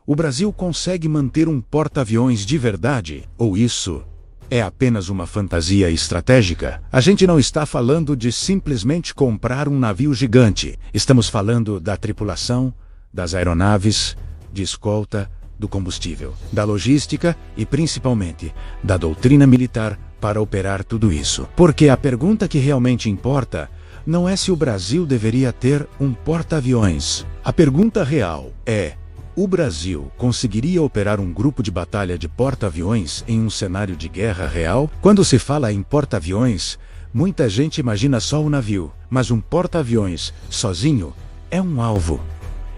O Brasil consegue manter um porta-aviões de verdade? Ou isso é apenas uma fantasia estratégica? A gente não está falando de simplesmente comprar um navio gigante. Estamos falando da tripulação, das aeronaves, de escolta, do combustível, da logística e principalmente da doutrina militar para operar tudo isso. Porque a pergunta que realmente importa não é se o Brasil deveria ter um porta-aviões. A pergunta real é: o Brasil conseguiria operar um grupo de batalha de porta-aviões em um cenário de guerra real? Quando se fala em porta-aviões, muita gente imagina só o navio, mas um porta-aviões sozinho é um alvo.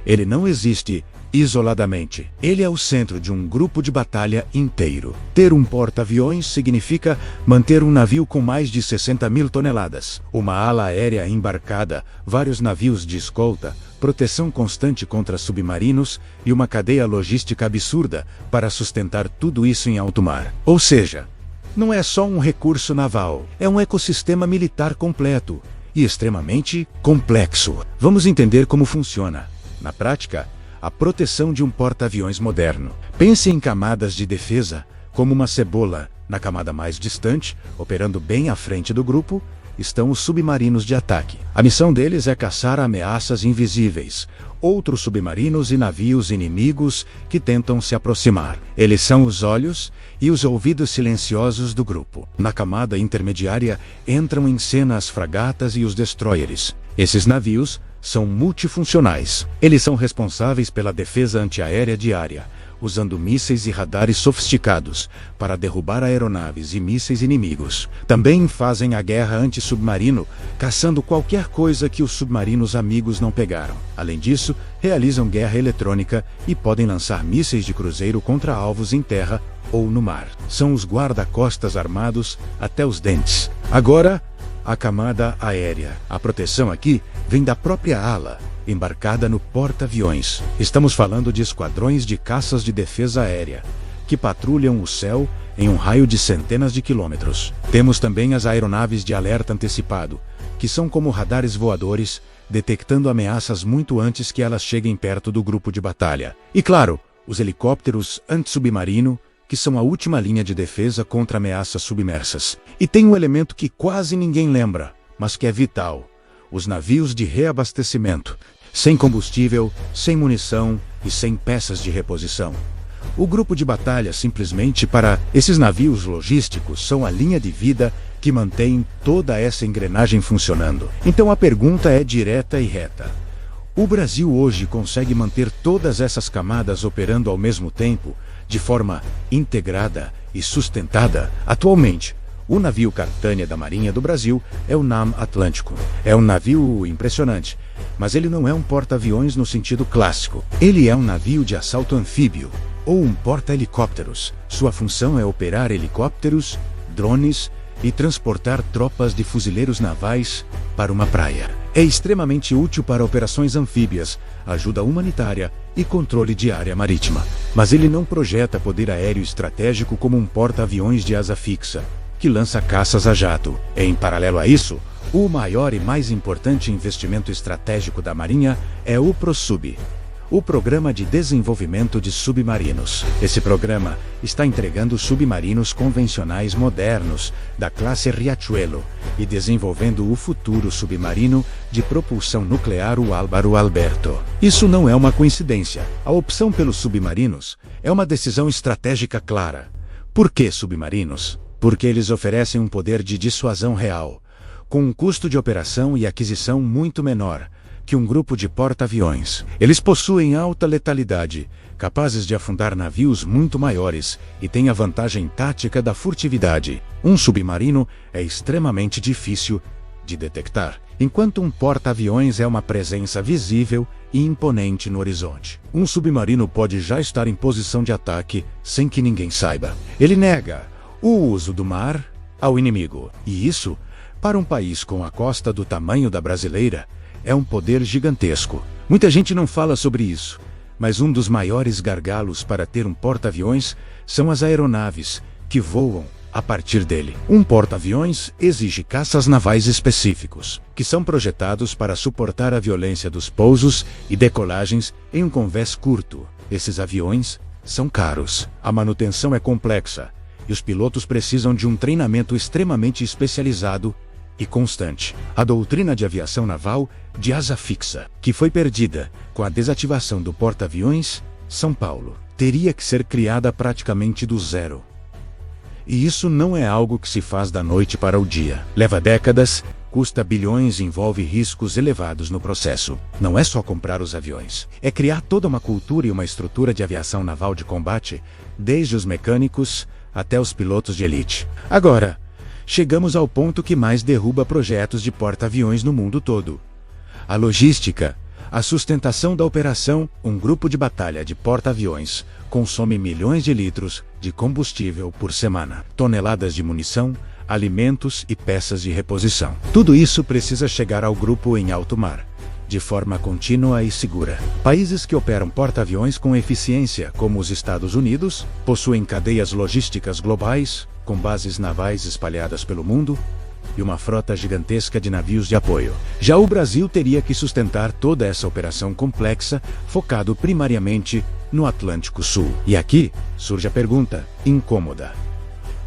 Ele não existe isoladamente. Ele é o centro de um grupo de batalha inteiro. Ter um porta-aviões significa manter um navio com mais de 60.000 toneladas, uma ala aérea embarcada, vários navios de escolta, proteção constante contra submarinos e uma cadeia logística absurda para sustentar tudo isso em alto mar. Ou seja, não é só um recurso naval, é um ecossistema militar completo e extremamente complexo. Vamos entender como funciona, na prática, a proteção de um porta-aviões moderno. Pense em camadas de defesa, como uma cebola. Na camada mais distante, operando bem à frente do grupo, estão os submarinos de ataque. A missão deles é caçar ameaças invisíveis, outros submarinos e navios inimigos que tentam se aproximar. Eles são os olhos e os ouvidos silenciosos do grupo. Na camada intermediária entram em cena as fragatas e os destroyers. Esses navios são multifuncionais. Eles são responsáveis pela defesa antiaérea diária, usando mísseis e radares sofisticados para derrubar aeronaves e mísseis inimigos. Também fazem a guerra anti-submarino, caçando qualquer coisa que os submarinos amigos não pegaram. Além disso, realizam guerra eletrônica e podem lançar mísseis de cruzeiro contra alvos em terra ou no mar. São os guarda-costas armados até os dentes. Agora, a camada aérea. A proteção aqui vem da própria ala, embarcada no porta-aviões. Estamos falando de esquadrões de caças de defesa aérea, que patrulham o céu em um raio de centenas de quilômetros. Temos também as aeronaves de alerta antecipado, que são como radares voadores, detectando ameaças muito antes que elas cheguem perto do grupo de batalha. E claro, os helicópteros anti-submarino, que são a última linha de defesa contra ameaças submersas. E tem um elemento que quase ninguém lembra, mas que é vital: os navios de reabastecimento, sem combustível, sem munição e sem peças de reposição. O grupo de batalha simplesmente para esses navios logísticos são a linha de vida que mantém toda essa engrenagem funcionando. Então a pergunta é direta e reta: o Brasil hoje consegue manter todas essas camadas operando ao mesmo tempo, de forma integrada e sustentada? Atualmente, o navio Capitânia da Marinha do Brasil é o NAM Atlântico. É um navio impressionante, mas ele não é um porta-aviões no sentido clássico. Ele é um navio de assalto anfíbio, ou um porta-helicópteros. Sua função é operar helicópteros, drones e transportar tropas de fuzileiros navais para uma praia. É extremamente útil para operações anfíbias, ajuda humanitária e controle de área marítima. Mas ele não projeta poder aéreo estratégico como um porta-aviões de asa fixa, que lança caças a jato. Em paralelo a isso, o maior e mais importante investimento estratégico da Marinha é o ProSub, o Programa de Desenvolvimento de Submarinos. Esse programa está entregando submarinos convencionais modernos da classe Riachuelo e desenvolvendo o futuro submarino de propulsão nuclear, o Álvaro Alberto. Isso não é uma coincidência. A opção pelos submarinos é uma decisão estratégica clara. Por que submarinos? Porque eles oferecem um poder de dissuasão real, com um custo de operação e aquisição muito menor que um grupo de porta-aviões. Eles possuem alta letalidade, capazes de afundar navios muito maiores, e têm a vantagem tática da furtividade. Um submarino é extremamente difícil de detectar, enquanto um porta-aviões é uma presença visível e imponente no horizonte. Um submarino pode já estar em posição de ataque sem que ninguém saiba. Ele nega o uso do mar ao inimigo. E isso, para um país com a costa do tamanho da brasileira, é um poder gigantesco. Muita gente não fala sobre isso, mas um dos maiores gargalos para ter um porta-aviões são as aeronaves, que voam a partir dele. Um porta-aviões exige caças navais específicos, que são projetados para suportar a violência dos pousos e decolagens em um convés curto. Esses aviões são caros, a manutenção é complexa, e os pilotos precisam de um treinamento extremamente especializado e constante. A doutrina de aviação naval de asa fixa, que foi perdida com a desativação do porta-aviões São Paulo, teria que ser criada praticamente do zero. E isso não é algo que se faz da noite para o dia. Leva décadas, custa bilhões e envolve riscos elevados no processo. Não é só comprar os aviões. É criar toda uma cultura e uma estrutura de aviação naval de combate, desde os mecânicos até os pilotos de elite. Agora, chegamos ao ponto que mais derruba projetos de porta-aviões no mundo todo. A logística. A sustentação da operação, um grupo de batalha de porta-aviões consome milhões de litros de combustível por semana, toneladas de munição, alimentos e peças de reposição. Tudo isso precisa chegar ao grupo em alto mar, de forma contínua e segura. Países que operam porta-aviões com eficiência, como os Estados Unidos, possuem cadeias logísticas globais, com bases navais espalhadas pelo mundo, e uma frota gigantesca de navios de apoio. Já o Brasil teria que sustentar toda essa operação complexa, focado primariamente no Atlântico Sul. E aqui surge a pergunta incômoda: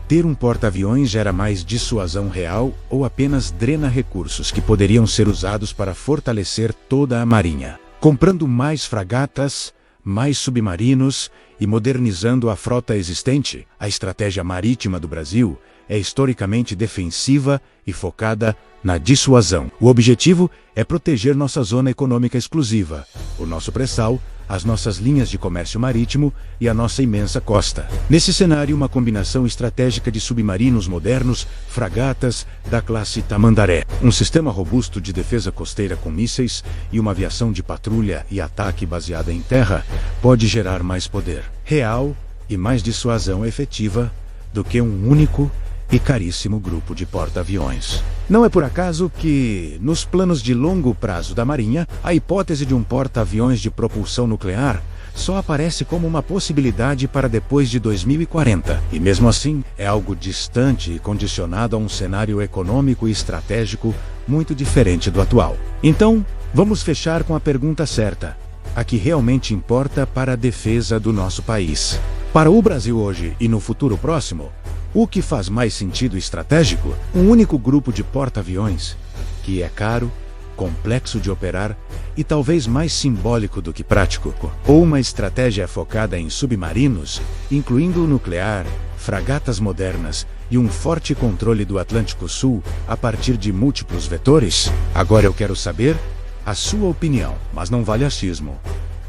ter um porta-aviões gera mais dissuasão real ou apenas drena recursos que poderiam ser usados para fortalecer toda a marinha? Comprando mais fragatas, mais submarinos e modernizando a frota existente, a estratégia marítima do Brasil é historicamente defensiva e focada na dissuasão. O objetivo é proteger nossa zona econômica exclusiva, o nosso pré-sal, as nossas linhas de comércio marítimo e a nossa imensa costa. Nesse cenário, uma combinação estratégica de submarinos modernos, fragatas da classe Tamandaré, um sistema robusto de defesa costeira com mísseis e uma aviação de patrulha e ataque baseada em terra pode gerar mais poder real e mais dissuasão efetiva do que um único e caríssimo grupo de porta-aviões. Não é por acaso que, nos planos de longo prazo da Marinha, a hipótese de um porta-aviões de propulsão nuclear só aparece como uma possibilidade para depois de 2040. E mesmo assim, é algo distante e condicionado a um cenário econômico e estratégico muito diferente do atual. Então, vamos fechar com a pergunta certa: a que realmente importa para a defesa do nosso país? Para o Brasil hoje e no futuro próximo, o que faz mais sentido estratégico? Um único grupo de porta-aviões, que é caro, complexo de operar e talvez mais simbólico do que prático? Ou uma estratégia focada em submarinos, incluindo o nuclear, fragatas modernas e um forte controle do Atlântico Sul a partir de múltiplos vetores? Agora eu quero saber a sua opinião, mas não vale achismo.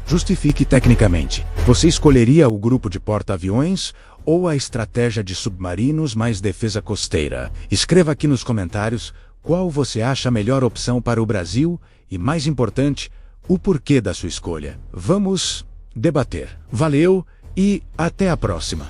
Justifique tecnicamente. Você escolheria o grupo de porta-aviões ou a estratégia de submarinos mais defesa costeira? Escreva aqui nos comentários qual você acha a melhor opção para o Brasil e, mais importante, o porquê da sua escolha. Vamos debater. Valeu e até a próxima!